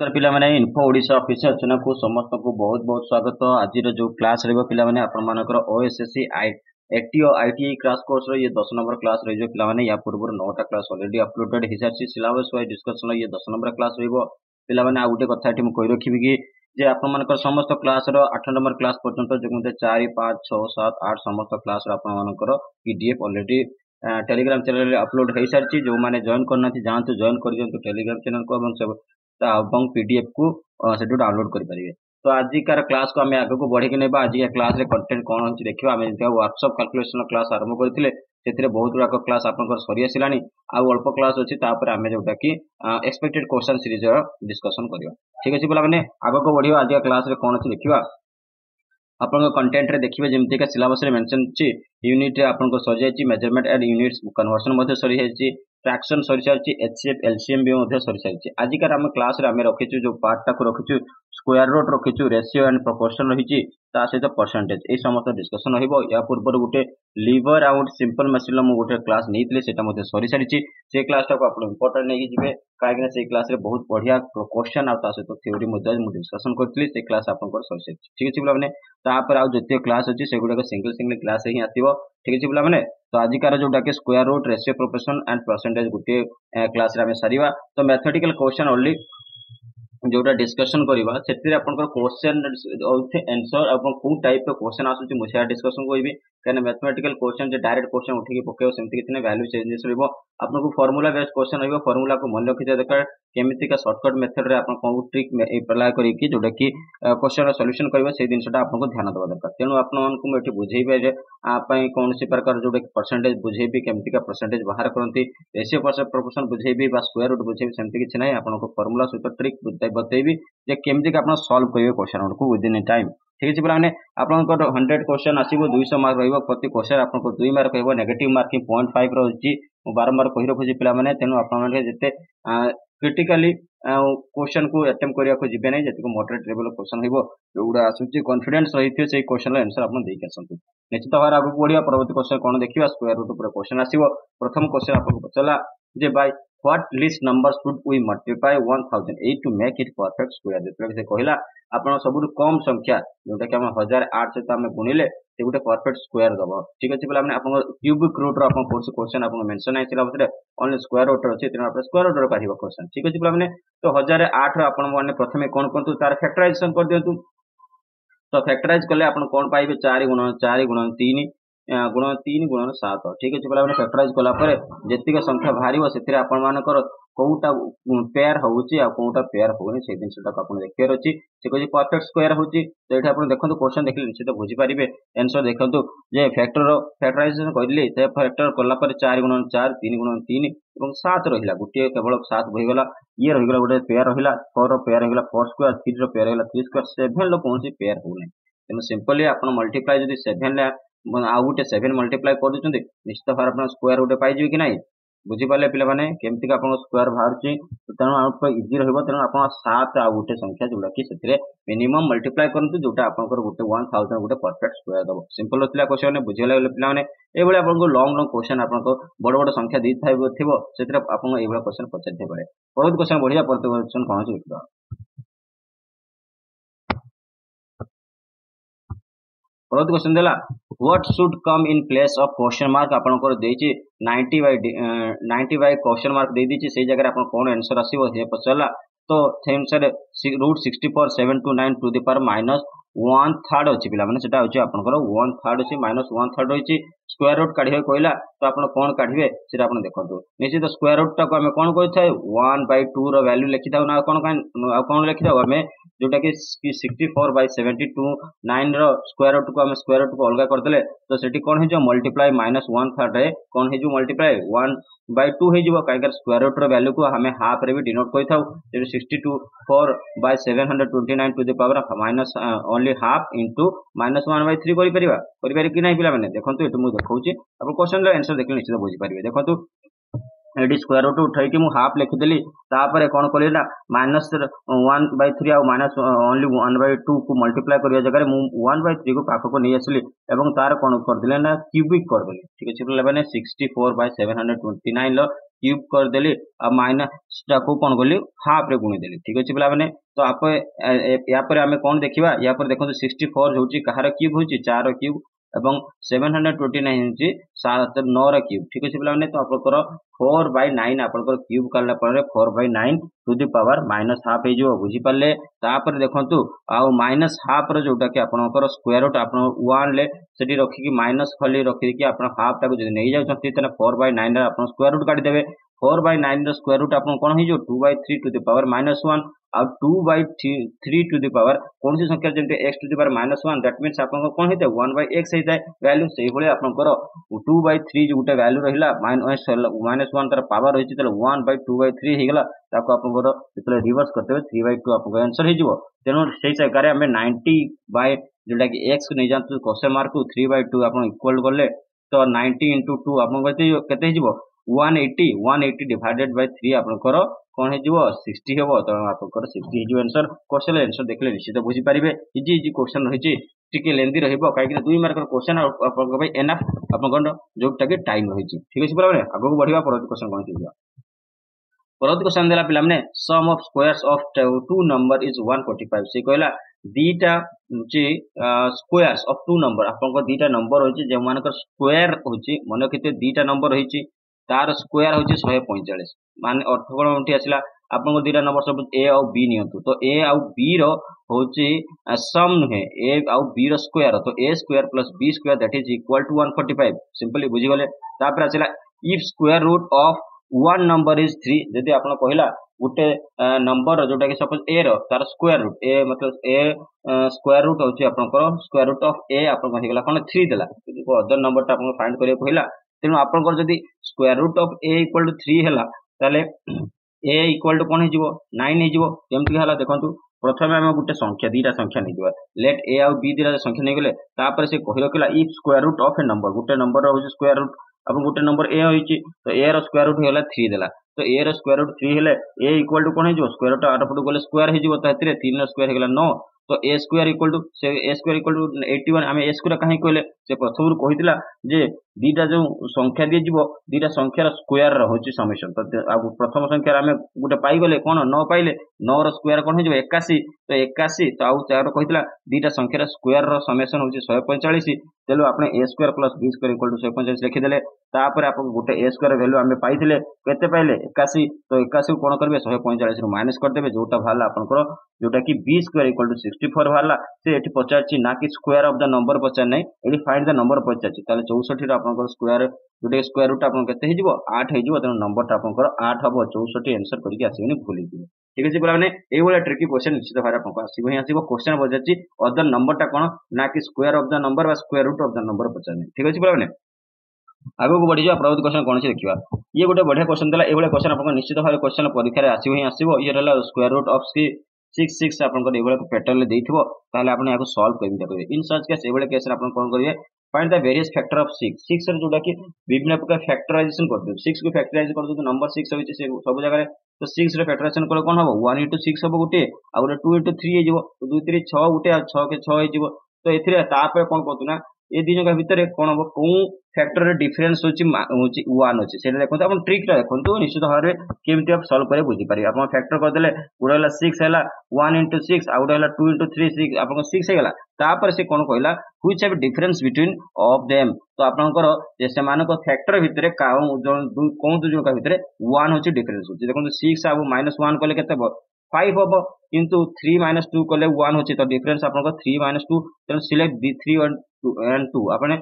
नमस्कार पिलामाने info Odisha official channel को समस्त को बहुत बहुत स्वागत। आज जो क्लास रहिबो पिलामाने आपण मानकर OSSC ATO ITI class course रो ये 10 नंबर क्लास रहिबो पिलामाने। या पूर्व 9टा क्लास ऑलरेडी अपलोडेड हिसारसी सिलेबस वाइज डिस्कशन ये 10 नंबर क्लास रहिबो पिलामाने। आ गुटे कथा एठी म कहि रखिबि कि जे आपण मानकर समस्त क्लास रो 8 नंबर क्लास पर्यंत जो 4 5 6 7 8 समस्त क्लास रो आपण मानकर PDF already Telegram channel upload हो सारी। जो मैंने जॉइन करना जातु जॉइन कर दिंतु टेलीग्राम चैनल को और पीडीएफ को से डाउनलोड करेंगे। तो आजिकार क्लास को आम आग को बढ़ी नहीं आज क्लास कंटेंट कौन हो देखा। आम वर्कशॉप कैलकुलेशन क्लास आरंभ करते बहुत गुड़ाक क्लास आप सरी आसला अल्प क्लास अच्छी आम जोटा कि एक्सपेक्टेड क्वेश्चन सीरीज डिस्कशन करवा। ठीक अच्छे पे आग को बढ़िया आज क्लास कौन अच्छी देखा। आपन कंटेंट रे देखिबे जेमति का सिलेबस रे मेंशन छि यूनिट आपन सरी जायछि मेजरमेंट एंड यूनिट्स कन्वर्शन मध्ये सरी जायछि फ्रैक्शन सरी सारछि एचसीएफ एलसीएम भी मध्ये सरी सारछि। आजिकार हम क्लास रे हम रखिछु जो पार्ट टाको रखिछु स्क्वायर रूट रखिछु रेशियो एंड प्रोपोर्शन रहिछि ता सहित परसेंटेज ए समस्त डिस्कशन होइबो। या पूर्व गुटे लीवर आउट सिंपल मशीन मु गुटे क्लास नैतिले सेटा मध्ये सरी सारछि। से क्लास टाको आपन इंपोर्टेंट नै जिवे काहे से क्लास रे बहुत बढ़िया क्वेश्चन आ ता सहित थ्योरी मध्ये मु डिस्कशन करथि। से क्लास आपन कर सरी सारछि। ठीक अछि बुला माने तापर आउ जतिय क्लास अच्छी से गुड़ा सिंगल सिंगल क्लास ही आसो। ठीक अच्छे पिला मैंने तो आजिकार जोटा कि square root ratio proportion and percentage गोटे क्लास सारा। तो मैथमेटिकल क्वेश्चन ओनली जोटा डिस्कशन करवा से क्वेश्चन आंसर कौ टाइप क्वेश्चन आसूँ मुझे डिस्कशन करी कहीं मैथमेटिकल क्वेश्चन डायरेक्ट क्वेश्चन उठिक पकेव सेमती किसी वैल्यू चेंजेस आपको फॉर्मूला बेस्ड क्वेश्चन रहा। फॉर्मूला को मन रखी दरकार केमिति का शॉर्टकट मेथड रे आप ट्रिक अप्लाई करके जोटा कि क्वेश्चन सॉल्यूशन करबा से जिनसटा आपको ध्यान देवा दरकार। तेणु आपको मुझे बुझेबे जे कौन सी प्रकार जोटा परसेंटेज बुझेबी केमिति का परसेंटेज बाहर करती रेशियो प्रोपोर्शन बुझेबी स्क्वायर रूट बुझेबी सेमती किसी ना आपको फॉर्मूला सहित ट्रिक बतेबी जे केमिति का आप सॉल्व करेंगे क्वेश्चन को विदिन ए टाइम। ठीक है पे आपंकर 100 क्वेश्चन आसो 200 मार्क रही प्रति क्वेश्चन आपको 2 मार्क रही नेगेटिव मार्किंग 0.5 रही बारंबार कही रखुची पे। तेणु आपते क्रिटिकाली क्वेश्चन को अटेम्प्ट करने को जी ना जी मॉडरेट लेवल क्वेश्चन होगा आसूँ कॉन्फिडेंस रही है से क्वेश्चन आंसर आप देखिए आसतु। निश्चित भाव आगे बढ़िया परवर्ती क्वेश्चन कौन देखा स्क्वायर रूट पर क्वेश्चन आसो। प्रथम क्वेश्चन आपको पचला जे by what least number should we multiply 1008 to make it perfect square. जो से कहला आप सब कम संख्या जोटा कि 1008 सहित आम गुणिले से गोटे परफेक्ट स्क्वायर दब। ठीक अच्छे पे आप क्यूबिक रूट रो क्वेश्चन आप मेंशन है सिलेबस ओनली स्क्वायर रूट अच्छे तेनाली आप स्क्वायर रूट काढ़ क्वेश्चन। ठीक अच्छे पे तो 1008 आपने प्रथम कौन कहतु तार फैक्टराइजेशन कर दिंतु। तो फैक्टराइज कले आप कौन पाइबे 4 गुणन 3 गुणन 3 गुणन 7। ठीक अच्छे पे फैक्टराइज कलापर जी संख्या बाहर से आपर कौटा पेयर होटा पेयर होनी से जिनटा आप देखार अच्छी से कह परफेक्ट स्क्वायर होची। तो ये आप देखो क्वेश्चन देखिए निश्चित बुझीपारे आंसर देखो जे फैक्टराइजेशन करली फैक्टर कलापर 4 गुणन 4 3 गुणन 3 और 7 रहा गोटे केवल 7 बहीगला ये रहीगला गोटे पेयर रहा 4 पेयर होगा 4 स्क्वायर 3 पेयर होगा 3 स्क्वायर 7 कौन पेयर होना। तेनाली सिंपली आप मल्टीप्लाई जब 7 आउ गोटे 7 मल्टीप्लाई कर दूसरी निश्चित भाव आप स्क्वायर गोटे पाइबे कि ना बुझीपारे पे केमती आप स्क्वायर बाहर तेणु आप इजी रहा। तेणु आप 7 आउ गोटे संख्या जोटा कि मिनिमम मल्टीप्लाई करूँ जोटा आप गोटे 1000 गोटे परफेक्ट स्क्वायर दब। सिंपल होता क्वेश्चन बुझेगा पे ये आपको लंग लंग क्वेश्चन आप बड़ बड़ संख्या दी थी से आपको ये क्वेश्चन पचारि पाए। बहुत क्वेश्चन बढ़िया क्वेश्चन कौन देखा। परवर्ती क्वेश्चन देला what should come in place of question mark आपनकर देछि 90 बाय क्वेश्चन मार्क दे दीछि से जगह आप कौन आंसर आसीबो हे पचला। तो same sir root 64 729 to the power -1/3 अच्छी पे से आपंकर 1/3 अच्छी -1/3 रही स्क्वायर रूट काढ़े कहला। तो आप कौन काढ़े से देखो निश्चित स्क्वायर रूट टाक आम कौन कर 1/2 रैल्यू लिखी था ना कौन लिखी था आम जोटा कि 64 बाय 729 स्क्वायर रूट को स्क्वायर रूट को अलग करदे। तो सेठी कौन हो मल्टीप्लाई -1/3 कौन हो मल्टीप्लाई 1/2 हो कहीं स्क्वायर रूट वैल्यू को हमें हाफ रे भी डिनोट कर 64 by 729 to the power minus only half into -1/3 करें कि नहीं पे देखो ये मुझे देखा आप क्वेश्चन आंसर देखिए निश्चित बुझीपारे। देखो ये स्क्वायर रूट उठाई मुझे हाफ लिखिदेली कौन कली ना -1/3 आ माइनस ओनली 1/2 को मल्टीप्लाई करने जगह मुझे 1/3 को पाखक नहीं आसली तार कौन करदे ना क्यूबिक करदे। ठीक अच्छे पे 64 बाय 729 क्यूब करदेली माइनस टाको कौन कली हाफ रे गुणीदेली ठीक अच्छे पे तो आप यापर आम कौन देखा या देखो 64 हूँ कहार क्यूब हूँ 4 क्यूब एवं 729 हूँ 9 क्यूब ठीक अच्छे पे तो आपंकर 4/9 आपंकर क्यूब कला 4/9 to the power minus half हो बुझीपारे तापर देखु आउ माइनस हाफ रोटा कि आपंकर स्क्वायर रूट आप वन ले से रखिकी माइनस खाली रखिकी आप हाफ टाक नहीं जाती 4/9 आप स्क्वायर रूट काटिदेवे 4/9 स्क्वायर रूट आप कौन हो 2/3 टू दी पावर -1 आ 2/3 टू दी पावर कौन सी संख्या जमी x to the power -1 that means आप कौन होता है 1/x होता है वैल्यू से भाई आपंकर 2/3 जो गोटे वैल्यू रहा -1 तार पावर रही 1/2/3 होगा आपंकर जो रिवर्स करते 3/2 आप आंसर हो तेणु से जगह आम 90 जोटा कि एक्स नहीं जातु क्वेश्चन मार्क 3/2 आप इक्वल कले तो 90 × 2 आपते 180 डिवाइडेड बाय 3 आपंकर कौन हो 60 हम तो आपंकर 60 हो आंसर क्वेश्चन आंसर देखले निश्चित बुझीपारे इजी इजी क्वेश्चन रही टिके लेंदी रही 2 मार्क क्वेश्चन एनाफ आप जोटा कि टाइम रही ठीक अच्छे पे आगे बढ़िया परवर्ती क्वेश्चन कौन होगा परवर्ती क्वेश्चन देला पिला माने sum of squares of two number is 145 से कहला दीटा स्क्वायर्स ऑफ टू नंबर आपन दीटा नंबर होची जे मानकर स्क्वायर होची मन केते दीटा नंबर होची तार स्क्वायर होची 145 माने अर्थ कोन उठी आसिला आपन दीटा नंबर सब ए और बी नियंतु तो ए और बी रो होची सम नुहे ए और बी रो स्क्वायर तो A square plus B square that is equal to 145 simply बुझी गले तापर आसिला if square root of one number is 3 जदि आपन कहला गोटे नंबर जोटा कि सपोज ए रो तार स्क्वायर रूट ए मतलब ए स्क्वायर रूट होची आपनकर स्क्वायर रूट ऑफ ए आपन कहिगला कोन 3 देला अदर नंबर ता आपन फाइंड करियो कहला तेनु आपनकर जदि square root of A equal to 3 हैला ताले ए इक्वल टू कोन हिजिवो 9 हिजिवो केमति हला देखंतु प्रथमे हम गोटे संख्या दीटा संख्या नहीं दिबा लेट ए और बी दीटा संख्या नहीं गले तापर से कहिलो केला if square root of a number गोटे नंबर होची स्क्वायर रूट अब गोटे नंबर ए होची तो ए रो स्क्वायर रूट होला 3 देला तो ए रो स्क्वायर रूट 3 हेले ए इक्वल टू कोन हिजो स्क्वायर रूट आठ फुट गले स्क्वायर हिजो त हेतरे 3 रो स्क्वायर हेगला 9 तो ए स्क्वायर इक्वल टू से ए स्क्वायर इक्वल टू 81 हम ए स्क्वायर काहे कहले से प्रथम रु कहितला जे दीटा जो संख्या दे जीवो दीटा संख्यार स्क्वायर होची समेशन तो आ प्रथम संख्या हम गोटे पाई गले कोन 9 पाइले 9 रो स्क्वायर कोन हिजो 81 तो 81 तो आउ चार कहितला दीटा संख्यार स्क्वायर रो समेशन होची 145 तेलो आपने A square plus B square equal to 145 लिखि देले तापर आप गोटे ए स्क्वायर वैल्यू आम पाइले केते पाइले 81 तो 81 को कोन करबे 145 रु माइनस कर देबे जोटा भाला आपनकर जोटा कि बी स्क्वायर इक्वल टू 64 भाला से एठी पचारची ना कि स्क्वायर ऑफ द नंबर पचार नै एठी फाइंड द नंबर पचारची ताले 64 रो आपनकर स्क्वायर जोटे स्क्वायर रूट आपन केते हिजबो 8 हिजबो तेनो नंबर ता आपनकर 8 हबो 64 आंसर करके आसीबेनी भूली दिबो ठीक अछि पुरा माने एई वाला ट्रिकी क्वेश्चन निश्चित भारे आपन आसीबो ही आसीबो क्वेश्चन बजाची अदर नंबर ता कोन ना कि स्क्वायर ऑफ द नंबर बा square root of the number पचार नै ठीक अछि पुरा माने आगो को बढ़ी जा प्रवृत्ति क्वेश्चन कौन से देखिबा ये गोटे बढ़िया क्वेश्चन देला एबले क्वेश्चन आपन निश्चित भारे क्वेश्चन परीक्षा रे आसीबो ही आसीबो ये रहला स्क्वायर रूट ऑफ 6 आपन को एबले पैटर्न ले देथिबो ताले आपन याको सॉल्व करबी देखबे इन सच केस एबले केस आपन कोन करिवे find the various factor of 6 रे जोटा कि विभिन्न प्रकार फैक्टराइजेशन कर दो 6 को फैक्टराइज कर दो नंबर 6 होइछ से सब जगह तो 6 रे फैक्टराइजेशन करे कोन हबो 1 * 6 हबो गुटे आ 2 * 3 हे जिवो तो 2 3 6 गुटे आ 6 के 6 हे जिवो तो एथिरे तापर कोन कहतु ना ए दिन का भितर कोन हबो को फैक्टर रे डिफरेंस होची 1 होची सेटा देखो अपन ट्रिक रे देखो निश्चित भारे केमति आप सॉल्व करे बुझी पारी अपन फैक्टर कर देले गुडा हला 6 हला 1 * 6 आ गुडा हला 2 * 3 6 आपन 6 हे गला तापर से कोन कहला which have difference between of them तो आपनकर जे से मानको फैक्टर भितर कोन दु जो का भितर 1 होची डिफरेंस होची देखो 6 आ -1 कले केते 5 हबो किंतु 3 - 2 कले 1 होची तो डिफरेंस आपनकर 3 - 2 तेन सिलेक्ट दी 3 and 2 आपने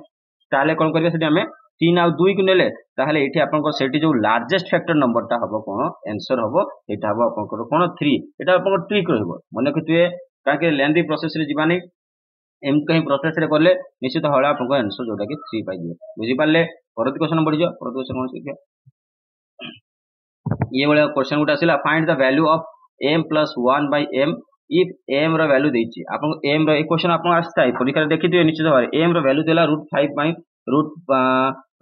ताले कोन करबे सेठी हमें 3 और 2 को नेले ताहले एठी आपनकर सेठी जो लार्जेस्ट फैक्टर नंबर ता हबो कोन आंसर हबो एटा हबो आपनकर कोन 3 एटा आपनकर ट्रिक रहबो माने कि तुए काके लेंदी प्रोसेस रे जीवानी एम कहीं प्रोसेस रे करले निश्चित हळा आपनकर आंसर जोटा कि 3 पाइ दियो बुझी पाले परवर्ती क्वेश्चन बढ़ी जाओ परवर्ती क्वेश्चन कोन सिखिया ये वाला क्वेश्चन गुटा आसिला find the value of m + 1 / m if m रो वैल्यू देछि आपन m रो एक क्वेश्चन आपन आस्ता है परीक्षा देखि दियो निश्चित भारे m रो वैल्यू देला √5 बाय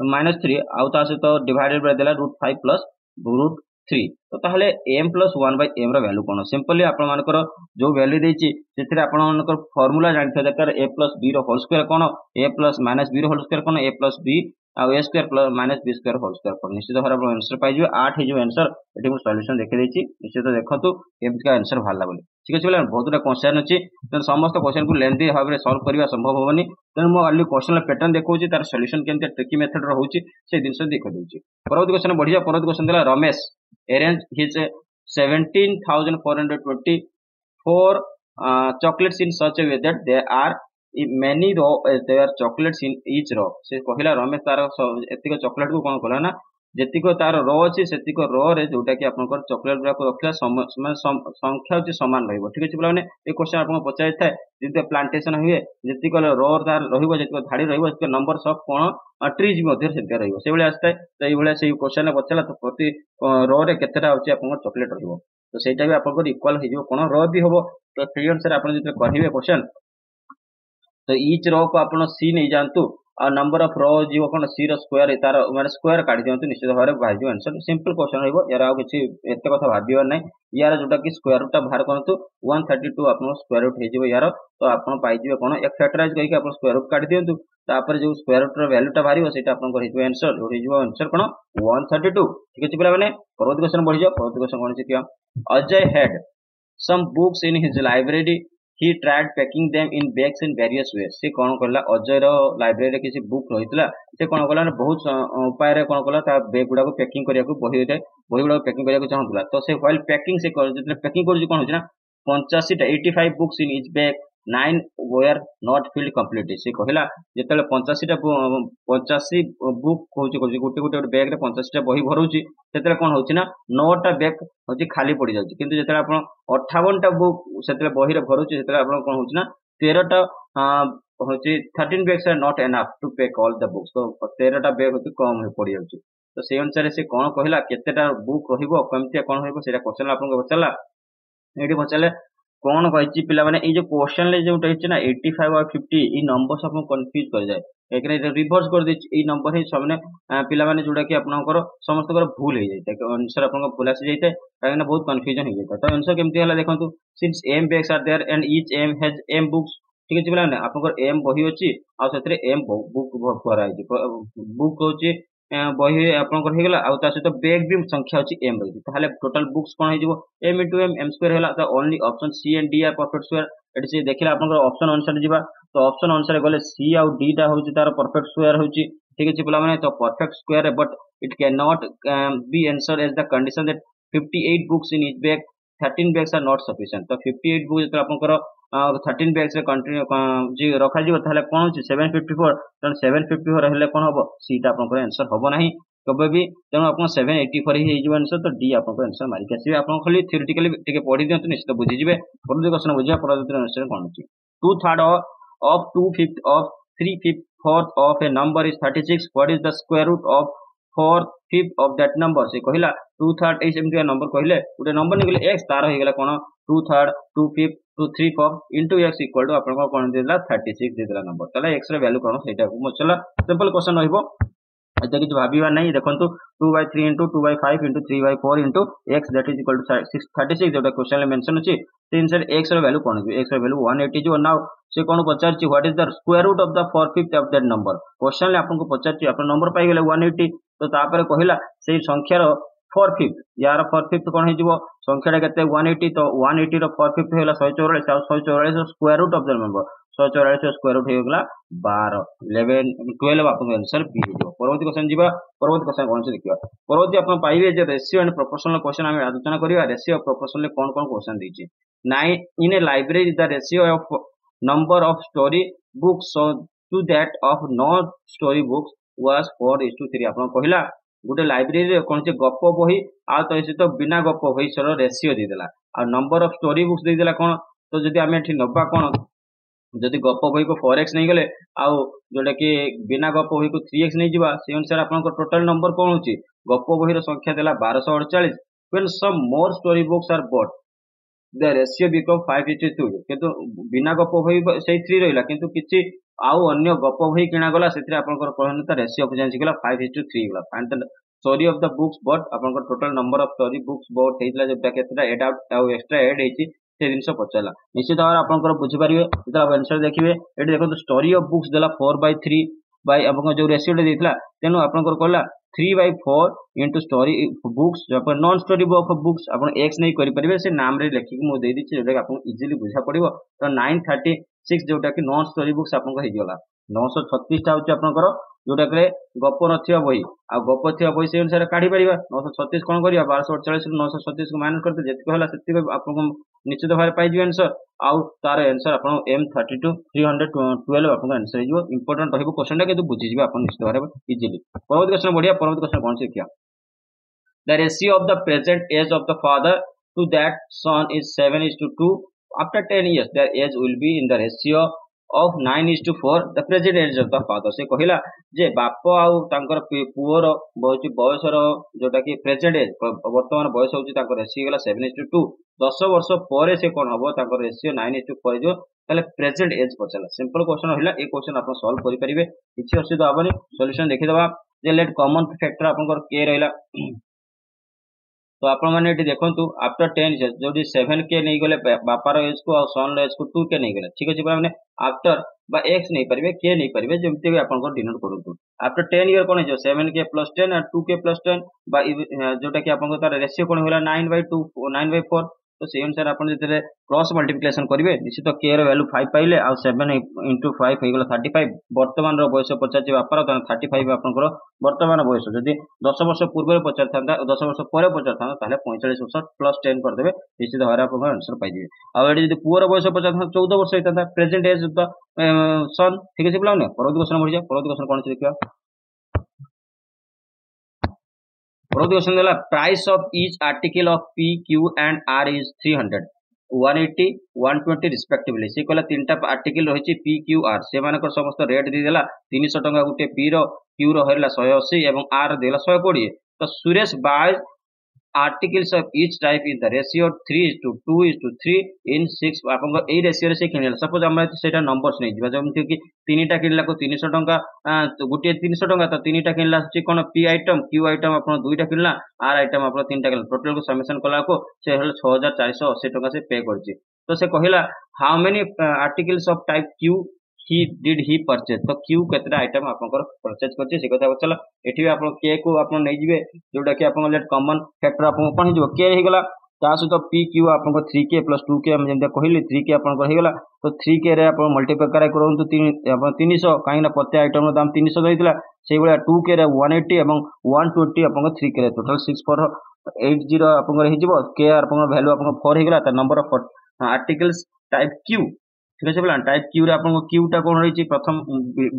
-3 आउ ता से तो डिवाइडेड बाय देला √5 प्लस √3 तो ताहले m + 1 / m रो वैल्यू कोन सिंपली आपन मानकर जो वैल्यू देछि सेथिरे आपन मानकर फार्मूला जानथे दरकार a + b रो होल स्क्वायर कोन a + -b रो होल स्क्वायर कोन a + b आ A square plus minus B square whole square पर निश्चित भाव आप आंसर पाइबे 8 हो आंसर एटी मु सॉल्यूशन देखि देछि निश्चित देखंतु केमति का आंसर भाला बोली ठीक अछि बोला बहुत गुडा क्वेश्चन अछि त समस्त क्वेश्चन को लेंथी भाव रे सॉल्व करबा संभव होबनी त मु खाली क्वेश्चन पैटर्न देखौछि तार सॉल्यूशन केमति ट्रिकी मेथड रहउछि से दिन से देखि देछि परवर्ती क्वेश्चन बढ़िया परवर्ती क्वेश्चन देला Ramesh arrange his 17,424 chocolates in such a way that there are many row there are chocolates in each row से कहला रमेश तार एतिक चॉकलेट को कोन कहला ना जेतिक तार रो अछि सेतिक रो रे जोटा कि आपनकर चॉकलेट गुरा को रखला संख्या होची समान रहइबो ठीक अछि बोलाने ए क्वेश्चन आपन पचाइ थाए जेते प्लांटेशन हुए जेतिक रो तार रहिबो जेतिक धाडी रहिबो सेतिक नंबर्स ऑफ कोन ट्रीज मध्ये सेते रहिबो से बेले आस्ताय तो ए बेले से क्वेश्चन पचला तो प्रति रो रे केतेटा होची आपन चॉकलेट रहिबो तो सेटा भी आपन इक्वल हो जिवो कोन रो भी होबो तो फ्री आंसर आपन जेते कहिबे क्वेश्चन तो ईच रो को आपन सी नहीं जानतु और नंबर ऑफ रो जीव कोन सी रो स्क्वायर तार माने स्क्वायर काढी दियंतु निश्चित भाबरे भाइजो आंसर सिंपल क्वेश्चन होइबो यार आ किछि एते कथा भाबियो नै यार जोटा कि स्क्वायर रूट बाहर करंतु 132 आपन स्क्वायर रूट हे जिवो यार तो आपन पाइ जिवे कोन एक फैक्टराइज कहि के आपन स्क्वायर रूट काढी दियंतु तापर जो स्क्वायर रूट रो वैल्यू टा भारिबो सेटा आपन को हेतु आंसर हो जिवो आंसर कोन 132 ठीक अछि पिला माने परवर्ती क्वेश्चन बढ़ि जाओ परवर्ती क्वेश्चन कोन छै कि Ajay had some books in his library he tried packing them in bags in various ways से कोन करला अजय रो लाइब्रेरी रे किसी बुक रहितला से कोन करला बहुत उपाय रे कोन करला ता बैग गुडा को पैकिंग करिया को बही होते बही गुडा को पैकिंग करिया को चाहतला तो से व्हाइल पैकिंग से कर जतने पैकिंग कर कोन होछि ना 85 टा 85 books in each bag 9 were not filled completely से कहला जेतले 85 टा 85 बुक होछि गोटे गोटे बैग रे 85 टा बही भरुछि सेतले कोन होछि ना 9 टा बैग होछि खाली पड़ी जाଉଛି किंतु जेतले आपण 58 टा बुक सेतले बही रे भरुछि सेतले आपण कोन होछि ना 13 टा होछि 13 bags are not enough to pack all the books तो 13 टा बैग होछि कम हो पड़ी जाଉଛି तो से अनुसार से कोन कहला केतेटा बुक रहिबो केमते कोन होइबो सेटा क्वेश्चन आपन को बचला एठी बचले कोन कहिछि पिला माने ए जो क्वेश्चन ले जोटा हिच ना 85 और 50 ई नंबर्स आपन कंफ्यूज कर जाय एकरे रिवर्स कर दै ई नंबर हे सबने पिला माने जोटा कि आपनकर समस्तकर भूल हे जाय आंसर आपन भूल आसी जाय कारण बहुत कंफ्यूजन हे जाय तो आंसर केमति हला देखंतु since M bags are there and each M has M books ठीक अछि पिला माने आपनकर एम बही अछि आ सेतरे एम बुक भरा है बुक होछि बही आपनकर हे गेला आ ता सहित बैग भी संख्या अछि एम रही ताले टोटल बुक्स कोन हे जिवो m into m square होला तो only option C and D are perfect square एटी से देखिला आपनकर ऑप्शन अनुसार जिबा तो ऑप्शन अनुसार गले सी आ डी टा होछि तार परफेक्ट स्क्वायर होछि ठीक अछि पिला माने तो perfect square but it can not be answer as the condition that 58 books in each bag 13 bags are not sufficient तो 58 बुक जत आपनकर 13 bags रे कंटिन्यू जे रखा जिवो ताले कोन होछि 754 तो 754 रहले कोन होबो सी टा आपनकर आंसर होबो नाही कबे भी तेणु आप 784 ही जो आंसर तो डी आप आंसर मारिक आसबे आप खाली थ्योरेटिकली टिके पढ़ी दियंतु निश्चित बुझी जिवे परवर्ती क्वेश्चन बुझिया परवर्ती आंसर कोन अछि 2/3 of 2/5 of 3/4 of a number is 36 what is the square root of 4/5 of that number से कहला 2/3 इस एमटी नंबर कहले उटे नंबर निकले x तार हो गेला कोन 2/3 2/5 2/3 into x equal to आपन कोन देला 36 देला नंबर तले x रे वैल्यू कोन सेटा को चला सिंपल क्वेश्चन रहइबो एते किछ भाबिबा नै देखंतु 2/3 into 2/5 into 3/4 into x that is equal to 36 जोटा क्वेश्चन ले मेंशन अछि से आंसर x रो वैल्यू कोन x रो वैल्यू 180 जो नाउ से कोन पचारछि what is the square root of the 4/5 of that number question ले आपन को पचारछि आपन नंबर पाइ गेले 180 तो तापर कहिला से संख्या रो 4/5 यार 4/5 कोन हे जिवो संख्याटा केते 180 तो 180 रो 4/5 होला 144 और 144 रो square root of the number 144 रो स्क्वायर रूट हे गेला 12 11 12 आपन आंसर बी हो परवर्ती क्वेश्चन जीवा परवर्ती क्वेश्चन कोन से देखिबा परवर्ती आपन पाइबे जे रेशियो एंड प्रोपोर्शनल क्वेश्चन हम आलोचना करिवा रेशियो ऑफ प्रोपोर्शनल कोन कोन क्वेश्चन दैछि 9 in a library the ratio of number of story books so to that of non story books was 4:3 आपन कहला गोटे लाइब्रेरी रे कोन से गप्प बही आ तो से तो बिना गप्प बही सर रेशियो दे देला आ नंबर ऑफ स्टोरी बुक्स दे देला कोन तो जदी हमें एठी नबा कोन जदि गप बही को 4x नहीं गले आउ जोटा कि बिना गप बही को 3x नहीं जिबा से अनुसार आपन को टोटल नंबर कोन होची गप बही रो संख्या देला 1248 when some more story books are bought the ratio become 5:2 किंतु बिना गप बही से 3 रहिला किंतु किछि आउ अन्य गप बही किना गला सेतिर आपन को कहनता रेशियो को जानि गला 5:3 गला find the story of the books but आपन को total number of story books but हेतला जेटा केतरा एड आउट आउ एक्स्ट्रा एड हेची से जिनस पचाला निश्चित भाव आपन बुझी पारिबे जेता आंसर देखिबे एटी देखो स्टोरी ऑफ बुक्स देला 4/3 बाय आपन जो रेशियो देथिला तेनु आपनकर कहला 3/4 इनटू स्टोरी बुक्स जो non story book of books आपन x नहीं करि परिबे से नाम रे लेखि मु दे दिछि जोटा आपन इजीली बुझा पड़िबो। तो 936 जोटा कि नॉन स्टोरी बुक्स आपन को हे गेला 936 टा होछि आपनकर जोटा के गप नथिया बही आ गप थिया बही से अनुसार काढी परिबा 936 कोन करिया 1248 रु 936 को माइनस करते जेति कहला सेति आपन निश्चित भारे पाइ जिवे आंसर आउ तार आंसर आपन M32 312 आपन आंसर हे जो इंपोर्टेंट रहबो क्वेश्चन टा केतु बुझि जिवे आपन निश्चित भारे इजीली। परवर्ती क्वेश्चन बढ़िया परवर्ती क्वेश्चन कोन से किया the ratio of the present age of the father to that son is 7:2 after 10 years their age will be in the ratio of 9:4 the present age of the father से कहिला जे बाप आउ तांकर पुओर बहुत बयसर जोटा कि प्रेजेंट एज वर्तमान बयस होची तांकर रेशियो गला 7:2 10 वर्ष परे से कोन हबो तांकर रेशियो 9:4 जो ताले प्रेजेंट एज पचला सिंपल क्वेश्चन होइला ए क्वेश्चन आपण सॉल्व करि परिबे किछि असुविधा हबनी सॉल्यूशन देखि दबा जे लेट कॉमन फैक्टर आपनकर के रहला तो आपण माने एटी देखंतु आफ्टर 10 इयर्स जोडी 7 के नहीं गले बापार एज को और सन एज को 2 के नहीं गले ठीक अछि माने आफ्टर बा x नहीं परिबे के नहीं परिबे जेमते भी आपण को डिनोट करंतु आफ्टर 10 इयर कोन जो 7 के प्लस 10 और 2 के प्लस 10 बा जोटा कि आपण को तार रेशियो कोन होला 9/2 9/4 तो से अनुसार आपण जते क्रॉस मल्टीप्लिकेशन करिवे निश्चित k रो वैल्यू 5 पाइले आ 7 * 5 हे गेला 35 वर्तमान रो बयस पचाचे बापार त 35 आपण को वर्तमान बयस जदी 10 वर्ष पूर्व पचार थांदा 10 वर्ष परे पचार थांदा ताले 45 वर्ष प्लस 10 कर देबे निश्चित भारे आपण आंसर पाइ दिबे आ एडी जदी पुअर बयस पचार थांदा 14 वर्ष हेता प्रेजेंट एज द सन ठीक अछि बुलाउने परवर्ती क्वेश्चन बढ़िया परवर्ती क्वेश्चन कोन छै देखिया परवर्ती क्वेश्चन देला price of each article of P Q and R is 300 180 120 respectively से कहला तीनटा आर्टिकल रहिछि P Q R से मानकर समस्त रेट दी देला 300 टका गुटे P रो Q रो हरला 180 एवं R देला 120 तो Suresh buy articles of each type in the ratio 3:2:3 in 6 आपन ए रेशियो रे से किनला सपोज हम सेटा नंबर्स नै जिबा जेमति कि तीनटा किनला को 300 टका तो गुटे 300 टका तो तीनटा किनला छि कोन P आइटम Q आइटम आपन दुईटा किनला R आइटम आपन तीनटा किनला टोटल को समेशन कला को से हल 6480 टका से पे करछि तो से कहिला how many articles of type Q he purchase तो Q केतरा आइटम आपनकर परचेज करछि से कथा चला एठी आपन K को आपन नै जिवे जोटा कि आपन लेट कॉमन फैक्टर आपन कोन हिजो K हे गेला ता सहित P Q आपन 3K + 2K हम जेंता कहली 3K आपन हे गेला तो 3K रे आपन मल्टीप्लाई करा करंतु 300 काइना प्रत्येक आइटम रो दाम 300 दैतिला सेइ बेला 2K रे 180 एवं 120 आपन 3K रे टोटल 6480 आपन हे जिवो K आपन वैल्यू आपन 4 हे गेला त number of articles type Q ठीक है बोला टाइप Q रे आपन Q टा कोन रहिछि प्रथम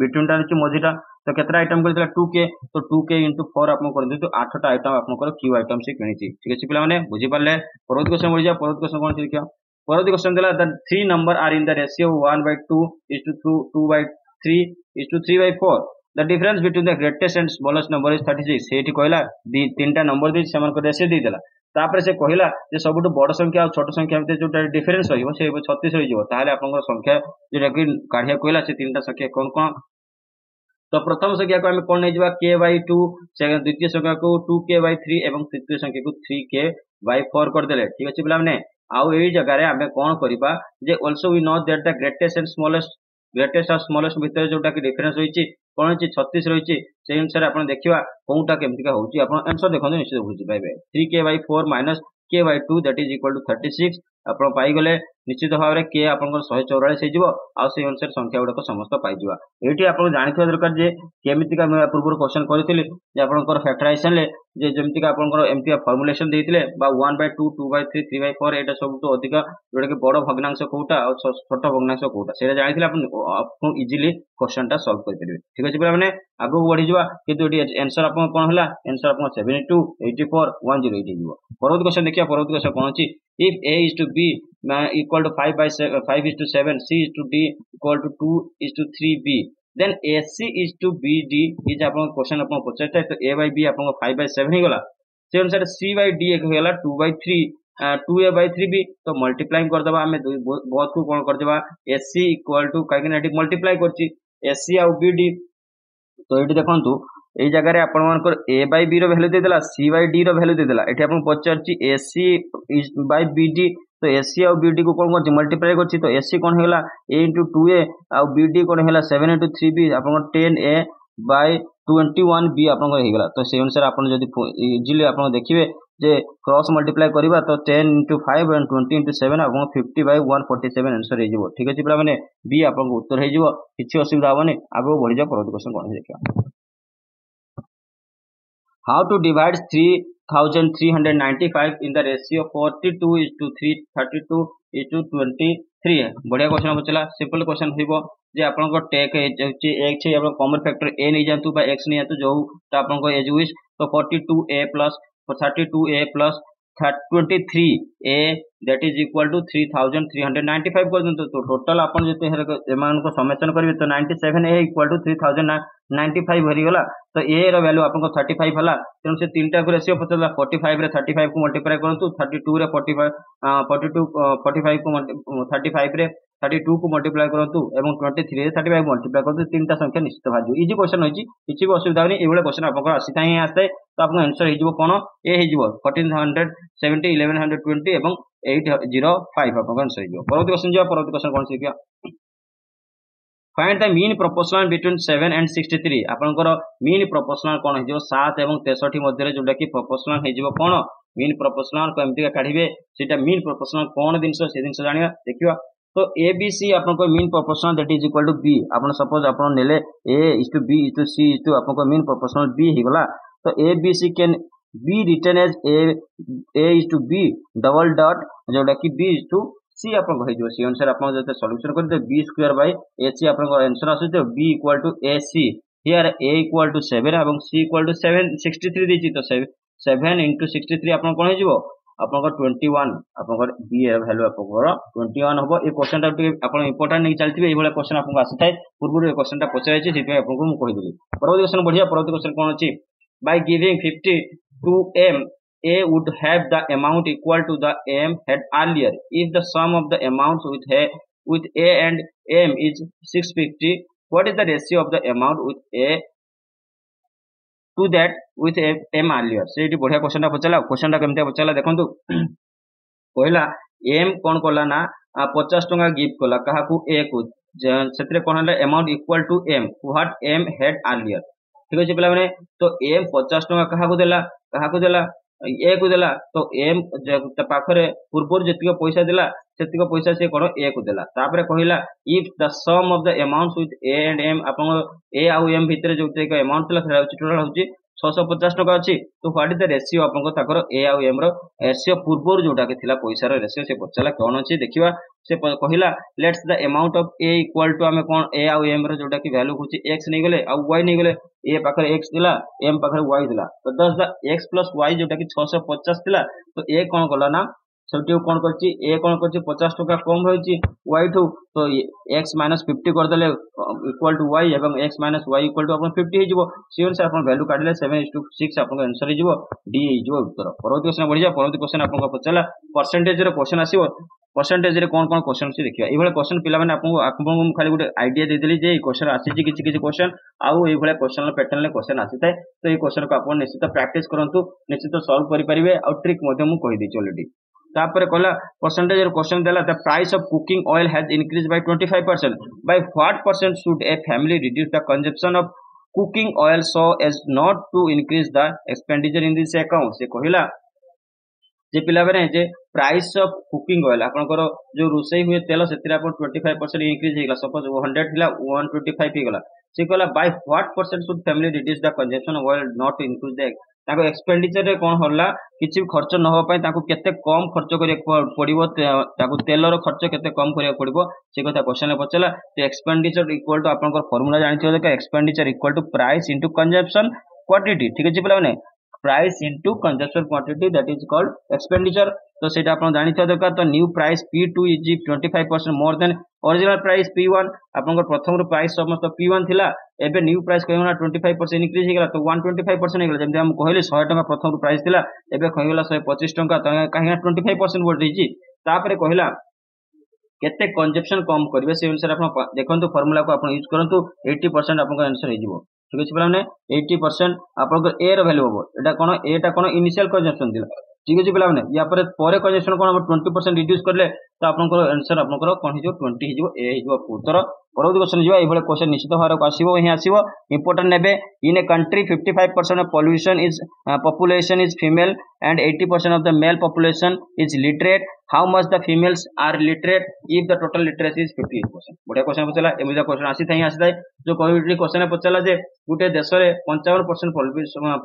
बिटवीन टा रहिछि मझिटा तो केतरा आइटम करथिला 2K तो 2K * 4 आपन कर दितो 8 टा आइटम आपन कर Q आइटम से किनिछि ठीक है पिला माने बुझि पाले परवर्ती क्वेश्चन बढ़ि जा परवर्ती क्वेश्चन कोन छै देखियो परवर्ती क्वेश्चन देला the 3 number are in the ratio 1/2:2 2/3:3/4 the difference between the greatest and smallest number is 36 सेठी कहला तीनटा नंबर दे समान को रेशियो देला तापर से कहला जे सबुठ बड़ संख्या और छोट संख्या भितर जोटा डिफरेंस रहइबो से 36 रहिजो ताले आपन संख्या जेटा कि काढिया कहला से तीनटा संख्या कोन कोन तो प्रथम संख्या को हम कोन नै जिबा k/2 सेकंड द्वितीय संख्या को 2k/3 एवं तृतीय संख्या को 3k/4 कर देले ठीक अछि बुला माने आउ एई जगह रे हमें कोन करिबा जे also we know that the greatest और स्मॉलेस्ट भितर जोटा कि डिफरेंस होइछि कोन होइछि 36 रहिछि से अनुसार आपण देखिबा कोनटा केमतिका होउछि आपण आंसर देखन निश्चित बुझि पाइबे 3k/4 - k/2 that is equal to 36 आपण पाई गले निश्चित भाव k आपण 144 हे जिवो आ से अनुसार संख्या गुडा को समस्त पाई जिवा एठी आपण जानिथवा दरकार जे केमितिका मैं पूर्व क्वेश्चन करिथिले जे आपण फैक्टराइजेशन ले जे जेमतिका आपण एमतिका फार्मुलेशन देइथिले बा 1/2 2/3 3/4 एटा सब तो अधिक जोडा के बड़ भग्नांश कोटा और छोट भग्नांश कोटा सेरा जानिथिले आपण इजीली क्वेश्चन टा सॉल्व कर परिबे ठीक अछि माने आगो बढ़ी जिवा किंतु एटी आंसर आपण कोन हला आंसर आपण 72 84 108 जिवो परवर्ती क्वेश्चन देखिया परवर्ती क्वेश्चन कोन अछि if A is to B equal to 5/7 C is to D equal to 2:3B then AC is to BD is आपन क्वेश्चन आपन पछता तो A/B आपन 5/7 हे गला से अनुसार C/D एक होला 2/3 2A/3B तो मल्टीप्लाई कर दबा हमें बहुत को कोन कर देबा AC इक्वल टू काइना एटी मल्टीप्लाई करछि AC आ BD तो एटी देखंतु एई जगह रे आपण मानकर A/B रो वैल्यू दे देला C/D रो वैल्यू दे देला एठी आपण पचारछि AC by BD तो एसी आउ बीडी को कौन कर मल्टीप्लाई करछि तो एसी कौन हेला ए इंटू 2a आउ बीडी कौन हेला 7 इंटू 3b आपन 10a बाय 21 बी आपन हेगला। तो से अनुसार आपन जदि इजीली आपन देखिबे जे क्रॉस मल्टीप्लाई करबा तो 10 इंटू 5 एंड 20 इंटू 7 आपन 50 बाय 147 आंसर हे जिवो। ठीक अछि पिला माने बी आपन उत्तर हे जिवो, किछि असुविधा होबनी। आगो बढ़ि जा परवर्ती क्वेश्चन कोन देखिया। How to divide 3395 in the ratio 42:332:23 है। बढ़िया क्वेश्चन पचला, सिंपल क्वेश्चन होइबो जे आपन को टेक अछि x छै आपन कॉमन फैक्टर a नै जानतु बा x नै जानतु जो त आपन को एज विश तो 42a plus 32a plus 23a that is equal to 3395 कर दंतु। तो टोटल अपन जते एमान को समेशन करबे तो 97a equal to 3095 भरी गला। तो a रो वैल्यू आपन को 35 हला, तेनु से तीनटा को रेशियो पचला 45 रे 35 को मल्टीप्लाई करंतु, 32 रे 45 42 45 को 35 रे 32 को मल्टीप्लाई करंतु एवं 23 रे 35 मल्टीप्लाई करंतु, तीनटा संख्या निश्चित भाजु। इजी क्वेश्चन होइची, किछि भी असुविधा नै, एबोले क्वेश्चन आपन को आसी ताई आस्ते। तो आपन आंसर हे जिवो कोन ए हे जिवो 1470 1120 एवं 805 आपन आंसर हे जिवो। परवर्ती क्वेश्चन जिवो, परवर्ती question cone Saikia. Find the mean proportional between 7 and 63 आपनकर मीन प्रोपोर्शनल कोन हे जिवो 7 एवं 63 मध्ये जोटा कि प्रोपोर्शनल हे जिवो कोन मीन प्रोपोर्शनल को एमती काढिबे सेटा मीन प्रोपोर्शनल कोन दिनस से दिनस जानिया देखिबा। तो ए बी सी आपन को mean proportional that is equal to B. आपन सपोज आपन नेले a is to b is to c is to आपन को मीन प्रोपोर्शनल b हे गला। तो a b c can be written as a is to b double dot जोटा कि b is to c आपन को हे जो सी अनुसार आपन जते सॉल्यूशन कर दे b स्क्वायर बाय ac आपन को आंसर आसु तो b equal to ac here a equal to 7 एवं c इक्वल टू 7 63 देछि। तो 7 into 63 आपन कोन हे जिवो आपन को 21 आपन को b एर वैल्यू आपन को 21 हबो। ए क्वेश्चन टा आपन इंपोर्टेंट नै चलथिबे, ए भले क्वेश्चन आपन को आसी थाए पूर्व ए क्वेश्चन टा पछाइ छै, सेपे आपन को मु कहि देली। परवर्ती क्वेश्चन बढ़िया, परवर्ती क्वेश्चन कोन अछि by giving 50 to m a would have the amount equal to the m had earlier if the sum of the amounts with a and m is 650 what is the ratio of the amount with a to that with m earlier। से eighty बढ़िया question टा पचला। Question टा केमते पचला देखंतु। पहिला m कोन Cola ना 50 टका gift Cola काहाकू a को, सेतरे कोन हला amount equal to m what m had earlier। ठीक अछि पिला माने, तो m 50 टका काहाकू देला a को देला। तो m पाखरे पूर्वर जतिक पैसा देला सेतिक पैसा से कोन a को देला। तापरे कहिला if the sum of the amounts with a and m आपन a आउ m भितरे जो एक अमाउंट तला सेटा टोटल होची 650 टका अछि। तो व्हाट इज द रेशियो आपन को ताकर a आउ m रो रेशियो पूर्वर जोटा के थिला पैसा रो रेशियो से पचला कोन अछि देखिबा। से कहिला let's the amount of a equal to हमें कोन a आउ m रो जोटा कि वैल्यू होची x नै गेले आउ y नै गेले, a पाखरे x दिला m पाखरे y दिला। तो 10 द x प्लस y जोटा कि 650 थिला। तो a कोन कोला ना सेटियो कोन करछि a कोन करछि 50 टका कम होइछि y ठू। तो x माइनस 50 कर देले इक्वल टू y एवं x minus y equal to अपन 50 हे जिवो। सी अनुसार अपन वैल्यू काढले 7:6 अपन आंसर हे जिवो, डी हे जिवो उत्तर। परवर्ती क्वेश्चन बढ़िया, परवर्ती क्वेश्चन अपन को पचला परसेंटेज रे क्वेश्चन आसीबो। परसेंटेज रे कोन कोन क्वेश्चन से देखिबा। ए भले क्वेश्चन पिला माने आपन खाली गुटे आईडिया दे देली जे ई क्वेश्चन आसी छि किछि क्वेश्चन आउ ए भले क्वेश्चन पैटर्न ले क्वेश्चन आसी थाए। तो ए क्वेश्चन को आपन निश्चित प्रैक्टिस करंतु, निश्चित सॉल्व करि परिबे और ट्रिक मध्ये मु कहि दै छी ऑलरेडी। तापर कहला परसेंटेज रे क्वेश्चन देला the price of cooking oil has increase by 25% by what percent should a family reduce the consumption of cooking oil so as not to increase the expenditure in this account. से कहिला जे पिला बने जे price of cooking oil आपनकर जो रोसई हुए तेल सेतिर आपन 25% इंक्रीज हेगला। सपोज 100 थिला 125 हेगला। से कहला by what percent should family reduce the consumption of oil not to increase the ताको एक्सपेंडिचर रे कोन होला किछि खर्च न हो पय ताको केते कम खर्च करिया पड़िबो, ताको तेल रो खर्च केते कम करिया पड़िबो से कथा क्वेश्चन ले पचला। तो एक्सपेंडिचर इक्वल टू आपनकर फार्मूला जानिथियो जे expenditure equal to price into consumption quantity. ठीक अछि पिला माने price into consumption quantity that is called expenditure. तो सेटा आपन जानिथियो दरकार। तो new price P2 is 25% more than original price P1। आपन प्रथम रो प्राइस समस्त P1 थिला, एबे न्यू प्राइस कहना 25% इंक्रीज हेगला। तो 125% हेगला। जेमते हम कहले 100 टका प्रथम रो प्राइस थिला, एबे कहला 125 टका। तो काहे 25% बढ़ दैछि। तापरे कहला केते कंजम्पशन कम करबे से अनुसार आपन देखंतु फार्मूला को आपन यूज करंतु 80% आपन का आंसर हे जिवो। ठीक अछि पिला माने 80% आपन ए रो वैल्यू होबो। एटा कोन इनिशियल कंजम्पशन दिला ठीक अच्छे पे या कंजेशन कौन हम 20% रिड्यूस करें तो आपंकर आंसर आपंकर कौन हो 20 हो उत्तर परवर्ती क्वेश्चन जी ये क्वेश्चन निश्चित भाव आसो ही आसो इंपोर्टेंट ने in a country 55% of population is female and 80% of the male population is literate how much the females are literate if the total literacy is 58%। बढ़िया क्वेश्चन पचारा एम क्वेश्चन आसी था जो क्वेश्चन पचारा जे गोटे देश में 55%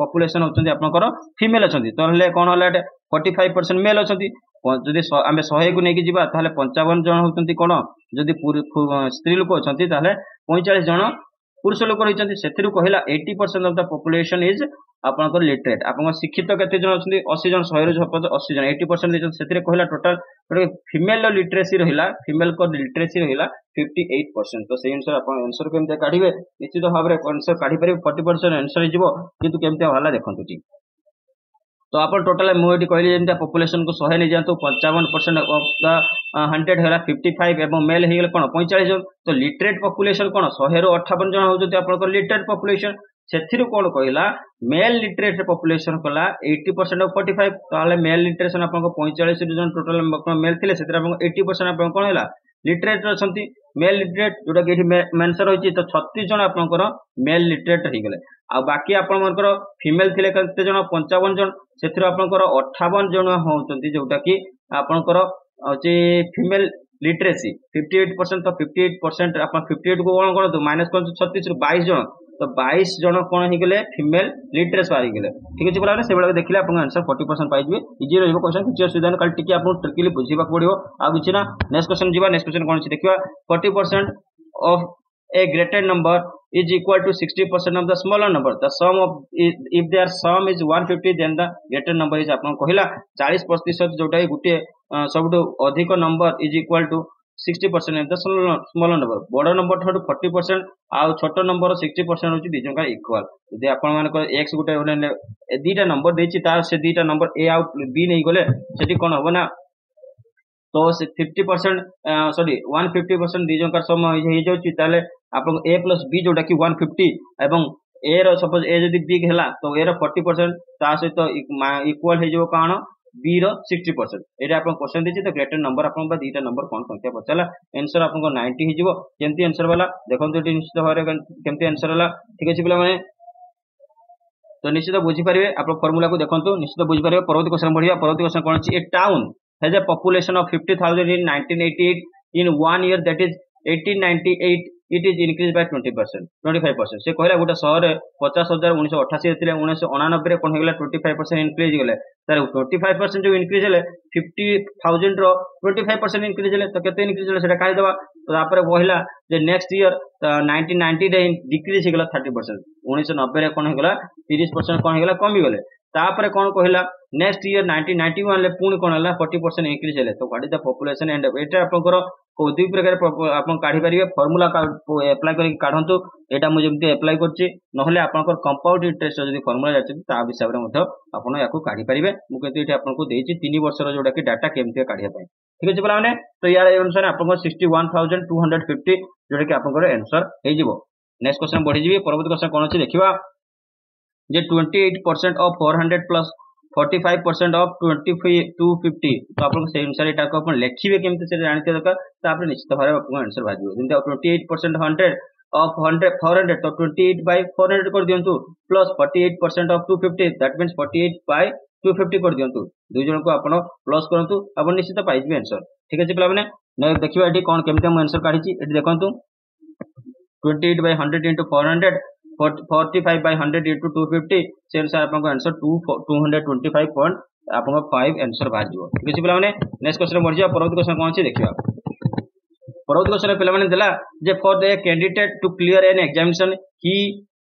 पॉपुलेशन होती आपंकर फीमेल अच्छा तो कौन है 45% मेल अच्छा जदि आम 100 को लेकिन जावा 55 जन होती कौन जदि स्त्री लोक अच्छा 45 जन पुरुष लोक रही से कहला 80% ऑफ द पॉपुलेशन इज आपंकर लिटरेट आप शिक्षित केते जन अच्छा 80 जन 100 रु 80 जन 80% से कहला टोटाल फीमेल लिटरेसी रहा फीमेल को लिटरेसी रहा 58%। तो से अनुसार आप आंसर केमती काढ़े निश्चित भाव में आंसर काढ़ी पारे 40% आंसर हो केमती भाला देखते ठीक। तो आप टोटाल मुझे कहली जमी पॉपुलेशन को 100 नहीं जातु 55% ऑफ द 100 है 55 एवं मेल हो कौन 45 जन तो लिटरेट पॉपुलेशन कौन 100 रु 58 जन होती आप लिटरेट पॉपुलेशन से कौन कहला मेल लिटरेट पॉपुलेशन कला 80% ऑफ 45 तो मेल लिटरेशन आप 45 जन टोटाल मेल थे 80% आप कौन है लिटरेट अच्छा मेल लिटरेट जोटा कि मेंशन रही तो 36 जन आपंकर मेल लिटरेट हो गले आ बाकी आपंकर फीमेल थे केते जन 55 जन से आपंकर 58 जन होती जोटा कि आपंकर हूँ फीमेल लिटरेसी 58% तो 58% आप 58 को कौन करूँ माइनस कर 36 रु 22 जन तो 22 जन कौन हो गले फीमेल लिटरेस बाहरी गले ठीक अच्छे बोला से बेला देखिए आप आंसर 40% पाइबे इजी रही क्वेश्चन किसी असुविधा नहीं टी आपको ट्रिकली बुझा पड़ो आ कि ना नेक्स्ट क्वेश्चन जी नेक्स्ट क्वेश्चन कौन देखा 40% of a greater number is equal to 60% of the smaller number the sum of if their sum is 150 then the greater number is आपन कहला 40% जोटा गोटे सब अधिक number is equal to 60% of the smaller number बड़ number ठार 40% आउ छोट नंबर 60% होची दी जंका इक्वल यदि आपण मान x गोटे दीटा नंबर देछि तार से दीटा नंबर a आउ b नहीं गले सेठी कोन होबो ना तो 50% सॉरी 150% दी जंका सम हो जाउची ताले आपन a प्लस b जोटा कि 150 एवं a रो सपोज a जदी बिग हैला तो a रो 40% ता सहित इक्वल हो जो काण b रो 60% एटा आपन क्वेश्चन देछि तो ग्रेटर नंबर आपन बा दीटा नंबर कोन संख्या पचला आंसर आपन को 90 हो जिवो केमती आंसर वाला देखंतु एटी निश्चित भारे केमती आंसर वाला ठीक अछि पिला माने तो निश्चित बुझी पारिबे आप फार्मूला को देखंतु निश्चित बुझी पारिबे परवर्ती क्वेश्चन बढ़िया परवर्ती क्वेश्चन कोन अछि ए town has a population of 50,000 in 1988 in 1 year that is 1898 it is increased by 20% 25% से कहला गोटे शहर 50,000 1988 रे 1999 रे कोन हेगला 25% इंक्रीज गेले तार 25% जो इंक्रीज हेले 50,000 रो 25% इंक्रीज हेले तो केते इंक्रीज हेले सेटा काई देबा तो तापर कहला जे नेक्स्ट ईयर 1990 रे डिक्रीज हेगला 30% 1990 रे कोन हेगला 30% कोन हेगला कमी गेले तापर कोन कहला नेक्स्ट ईयर 1991 ले पुणी कोन हला 40% इंक्रीज हेले तो what is the population and एटा आपनकर को दुई प्रकार आपन काढी परिबे फार्मूला अप्लाई करी काढंतु एटा मु जेमते अप्लाई करछि नहले आपनकर कंपाउंड इंटरेस्ट जदी फार्मूला जाछि ता हिसाब रे मधे आपन याको काढी परिबे मु केते एटा आपन को देछि 3 वर्ष रो जोडा कि डाटा केमते काढिया पय ठीक अछि बला माने तो यार अनुसार आपन 61250 जोडा कि आपन आंसर हे जिवो नेक्स्ट क्वेश्चन बढ़ी जिवि परवर्ती क्वेश्चन कोन अछि देखिबा जे 28% ऑफ 400 प्लस 45% ऑफ 250 तो आप से अनुसार एटा को अपन लिखिबे केमते से जानते दरकार तापर निश्चित भारे आपन आंसर भाजियो जेंते 28% 100 ऑफ 100 400 तो 28 बाय 400 कर दियंतु plus 48% of 250 that means 48 by 250 कर दियंतु दुई जन को अपन प्लस करंतु अपन निश्चित पाइबे आंसर ठीक अछि पिला माने देखिबा एटी कोन केमते हम आंसर काढिछि एटी देखंतु 28 बाय 100 into 400 45 by 100 into 250 से अनुसार आपन आंसर 225 पॉइंट आपन 5 आंसर बाहर जिवो ठीक अछि पिला माने नेक्स्ट क्वेश्चन बढ़ जा परवर्ती क्वेश्चन कोन अछि देखिबा परवर्ती क्वेश्चन पिला माने देला जे for the candidate to clear an examination he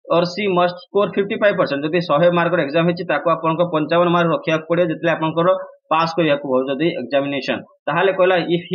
or she must score 55% जदि 100 मार्क रो एग्जाम हेछि ताको आपन 55 मार्क रखिया पड़े जतले आपन पास करिया को जदि एग्जामिनेशन ताहाले कहला if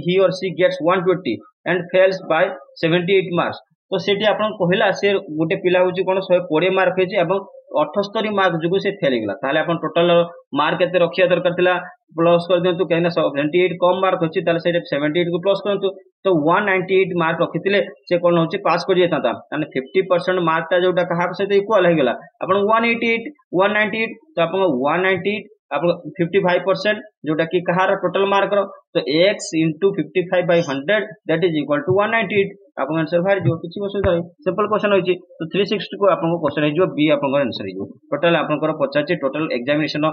he or she gets 120 and fails by 78 marks तो सेठी आपन कहला से गोटे पिला होची कोन 120 मार्क हेची एवं 78 मार्क जुगु से फेल गेला ताले आपन टोटल मार्क केते रखिया दरकार थिला प्लस कर दियंतु कहना 78 कम मार्क होची ताले से 78 को प्लस करंतु तो 198 मार्क रखिथिले से कोन होची पास कर जेता माने 50% मार्क ता जोटा कहा से इक्वल हे गेला आपन 198 198 तो आपन 198 आप 55% जोटा कि कहार टोटल मार्क तो x into 55/100 that is equal to 198 आपन आंसर बाहर जो किछि असुविधा सिंपल क्वेश्चन होइछि तो 360 को आपन क्वेश्चन हो बी आपन आंसर हो टोटल आपन पचाची टोटल एग्जामिनेशन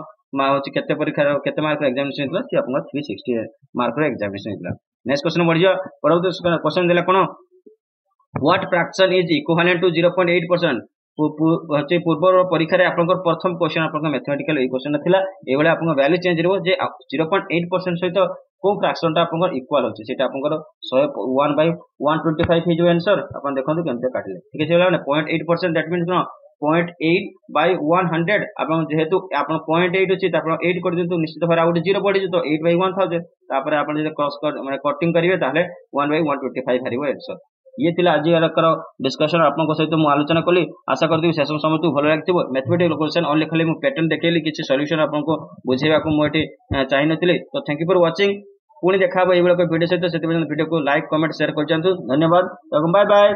होछि केते परीक्षा केते मार्क एग्जामिनेशन हितला सी आपन 360 मार्क एग्जामिनेशन हितला नेक्स्ट क्वेश्चन बढ़िया परवर्ती क्वेश्चन देला कोन what fraction is equivalent to 0.8% पूर्व परीक्षा रे आपन प्रथम क्वेश्चन आपन मैथमेटिकल ए क्वेश्चन थिला ए बेले आपन वैल्यू चेंज रहबो जे 0.8% सहित को फ्रैक्शन टा आपन इक्वल होछि सेटा आपन 101/125 हे जो आंसर आपन देखंतु केमते काटले ठीक है 0.8% दैट मींस नो 0.8/100 आपन जेहेतु आपन 0.8 अछि त आपन 8 कर दियंतु निश्चित भार आउट 0 पड़ी तो 8/1000 तापर आपन जे क्रॉस कट माने कटिंग करिवे ताले 1/125 हारिबो आंसर ये थिला आज डिस्कशन आपन सहित मु आलोचना कली आशा करथि शेष समय भल लागिथिबो मैथमेटिकल क्वेश्चन ओनली खाली मु पैटर्न देखेली किछि सॉल्यूशन आपन को बुझेबा को मु एठी चाहि नथिले तो थैंक यू फॉर वाचिंग पुणी देखा वीडियो सहित वीडियो को लाइक कमेंट शेयर कर धन्यवाद बाय बाय।